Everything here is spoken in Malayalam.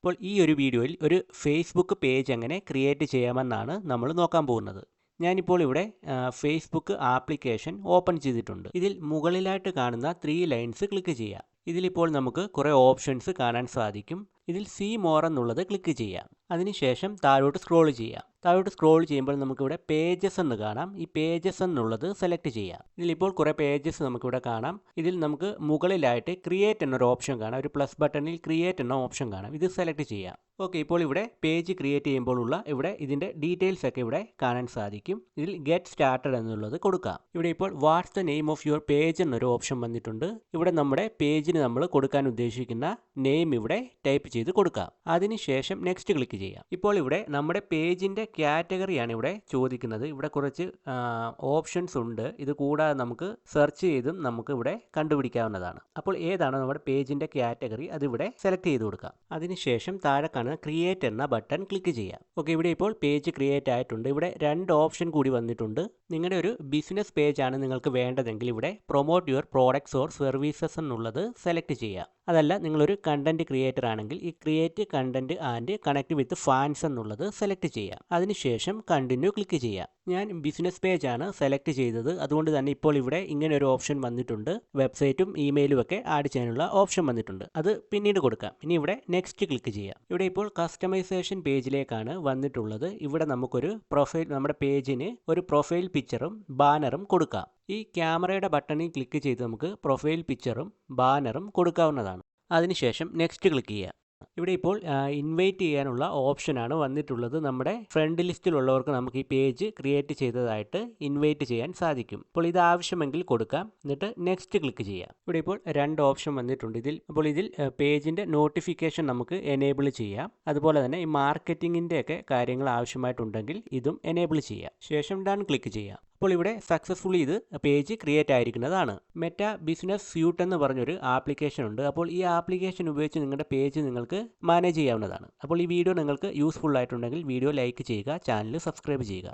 അപ്പോൾ ഈ ഒരു വീഡിയോയിൽ ഒരു ഫേസ്ബുക്ക് പേജ് എങ്ങനെ ക്രിയേറ്റ് ചെയ്യാമെന്നാണ് നമ്മൾ നോക്കാൻ പോകുന്നത്. ഞാനിപ്പോൾ ഇവിടെ ഫേസ്ബുക്ക് ആപ്ലിക്കേഷൻ ഓപ്പൺ ചെയ്തിട്ടുണ്ട്. ഇതിൽ മുകളിലായിട്ട് കാണുന്ന 3 ലൈൻസ് ക്ലിക്ക് ചെയ്യാം. ഇതിലിപ്പോൾ നമുക്ക് കുറേ ഓപ്ഷൻസ് കാണാൻ സാധിക്കും. ഇതിൽ സീ മോർ എന്നുള്ളത് ക്ലിക്ക് ചെയ്യാം. അതിനുശേഷം താഴോട്ട് സ്ക്രോൾ ചെയ്യാം. താഴോട്ട് സ്ക്രോൾ ചെയ്യുമ്പോൾ നമുക്കിവിടെ പേജസ് എന്ന് കാണാം. ഈ പേജസ് എന്നുള്ളത് സെലക്ട് ചെയ്യാം. ഇതിലിപ്പോൾ കുറേ പേജസ് നമുക്കിവിടെ കാണാം. ഇതിൽ നമുക്ക് മുകളിലായിട്ട് ക്രിയേറ്റ് എന്നൊരു ഓപ്ഷൻ കാണാം. ഒരു പ്ലസ് ബട്ടണിൽ ക്രിയേറ്റ് എന്ന ഓപ്ഷൻ കാണാം. ഇത് സെലക്ട് ചെയ്യാം. ഓക്കെ, ഇപ്പോൾ ഇവിടെ പേജ് ക്രിയേറ്റ് ചെയ്യുമ്പോഴുള്ള ഇവിടെ ഇതിൻ്റെ ഡീറ്റെയിൽസ് ഒക്കെ ഇവിടെ കാണാൻ സാധിക്കും. ഇതിൽ ഗെറ്റ് സ്റ്റാർട്ടഡ് എന്നുള്ളത് കൊടുക്കാം. ഇവിടെ ഇപ്പോൾ what's the name of your page എന്നൊരു ഓപ്ഷൻ വന്നിട്ടുണ്ട്. ഇവിടെ നമ്മുടെ പേജിന് നമ്മൾ കൊടുക്കാൻ ഉദ്ദേശിക്കുന്ന നെയിം ഇവിടെ ടൈപ്പ് ചെയ്ത് കൊടുക്കാം. അതിനുശേഷം നെക്സ്റ്റ് ക്ലിക്ക് ചെയ്യാം. ഇപ്പോൾ ഇവിടെ നമ്മുടെ പേജിൻ്റെ കാറ്റഗറിയാണ് ഇവിടെ ചോദിക്കുന്നത്. ഇവിടെ കുറച്ച് ഓപ്ഷൻസ് ഉണ്ട്. ഇത് കൂടാതെ നമുക്ക് സെർച്ച് ചെയ്തും നമുക്ക് ഇവിടെ കണ്ടുപിടിക്കാവുന്നതാണ്. അപ്പോൾ ഏതാണ് നമ്മുടെ പേജിൻ്റെ കാറ്റഗറി അതിവിടെ സെലക്ട് ചെയ്ത് കൊടുക്കാം. അതിനുശേഷം താഴെ കാണുന്ന ക്രിയേറ്റ് എന്ന ബട്ടൺ ക്ലിക്ക് ചെയ്യാം. ഓക്കെ, ഇവിടെ ഇപ്പോൾ പേജ് ക്രിയേറ്റ് ആയിട്ടുണ്ട്. ഇവിടെ 2 ഓപ്ഷൻ കൂടി വന്നിട്ടുണ്ട്. നിങ്ങളുടെ ഒരു ബിസിനസ് പേജാണ് നിങ്ങൾക്ക് വേണ്ടതെങ്കിൽ ഇവിടെ promote your products or services എന്നുള്ളത് സെലക്ട് ചെയ്യാം. അതല്ല നിങ്ങളൊരു കണ്ടന്റ് ക്രിയേറ്റർ ആണെങ്കിൽ ഈ create content and connect with fans എന്നുള്ളത് സെലക്ട് ചെയ്യാം. അതിനുശേഷം കണ്ടിന്യൂ ക്ലിക്ക് ചെയ്യാം. ഞാൻ ബിസിനസ് പേജാണ് സെലക്ട് ചെയ്തത്. അതുകൊണ്ട് തന്നെ ഇപ്പോൾ ഇവിടെ ഇങ്ങനെ ഒരു ഓപ്ഷൻ വന്നിട്ടുണ്ട്. വെബ്സൈറ്റും ഇമെയിലും ഒക്കെ ആഡ് ചെയ്യാനുള്ള ഓപ്ഷൻ വന്നിട്ടുണ്ട്. അത് പിന്നീട് കൊടുക്കാം. ഇനി ഇവിടെ നെക്സ്റ്റ് ക്ലിക്ക് ചെയ്യാം. ഇവിടെ ഇപ്പോൾ കസ്റ്റമൈസേഷൻ പേജിലേക്കാണ് വന്നിട്ടുള്ളത്. ഇവിടെ നമുക്കൊരു പ്രൊഫൈൽ, നമ്മുടെ പേജിന് ഒരു പ്രൊഫൈൽ പിക്ചറും ബാനറും കൊടുക്കാം. ഈ ക്യാമറയുടെ ബട്ടണിൽ ക്ലിക്ക് ചെയ്ത് നമുക്ക് പ്രൊഫൈൽ പിക്ചറും ബാനറും കൊടുക്കാവുന്നതാണ്. അതിനുശേഷം നെക്സ്റ്റ് ക്ലിക്ക് ചെയ്യാം. ഇവിടെ ഇപ്പോൾ ഇൻവൈറ്റ് ചെയ്യാനുള്ള ഓപ്ഷനാണ് വന്നിട്ടുള്ളത്. നമ്മുടെ ഫ്രണ്ട് ലിസ്റ്റിലുള്ളവർക്ക് നമുക്ക് ഈ പേജ് ക്രിയേറ്റ് ചെയ്തതായിട്ട് ഇൻവൈറ്റ് ചെയ്യാൻ സാധിക്കും. അപ്പോൾ ഇത് ആവശ്യമെങ്കിൽ കൊടുക്കാം. എന്നിട്ട് നെക്സ്റ്റ് ക്ലിക്ക് ചെയ്യാം. ഇവിടെ ഇപ്പോൾ 2 ഓപ്ഷൻ വന്നിട്ടുണ്ട്. ഇതിൽ പേജിൻ്റെ നോട്ടിഫിക്കേഷൻ നമുക്ക് എനേബിൾ ചെയ്യാം. അതുപോലെ തന്നെ ഈ മാർക്കറ്റിങ്ങിൻ്റെ ഒക്കെ കാര്യങ്ങൾ ആവശ്യമായിട്ടുണ്ടെങ്കിൽ ഇതും എനേബിൾ ചെയ്യാം. ശേഷം ഡൺ ക്ലിക്ക് ചെയ്യാം. അപ്പോൾ ഇവിടെ സക്സസ്ഫുള്ളി ഇത് പേജ് ക്രിയേറ്റ് ആയിരിക്കുന്നതാണ്. മെറ്റ ബിസിനസ് സ്യൂട്ട് എന്ന് പറഞ്ഞൊരു ആപ്ലിക്കേഷൻ ഉണ്ട്. അപ്പോൾ ഈ ആപ്ലിക്കേഷൻ ഉപയോഗിച്ച് നിങ്ങളുടെ പേജ് നിങ്ങൾക്ക് മാനേജ് ചെയ്യാവുന്നതാണ്. അപ്പോൾ ഈ വീഡിയോ നിങ്ങൾക്ക് യൂസ്ഫുൾ ആയിട്ടുണ്ടെങ്കിൽ വീഡിയോ ലൈക്ക് ചെയ്യുക, ചാനൽ സബ്സ്ക്രൈബ് ചെയ്യുക.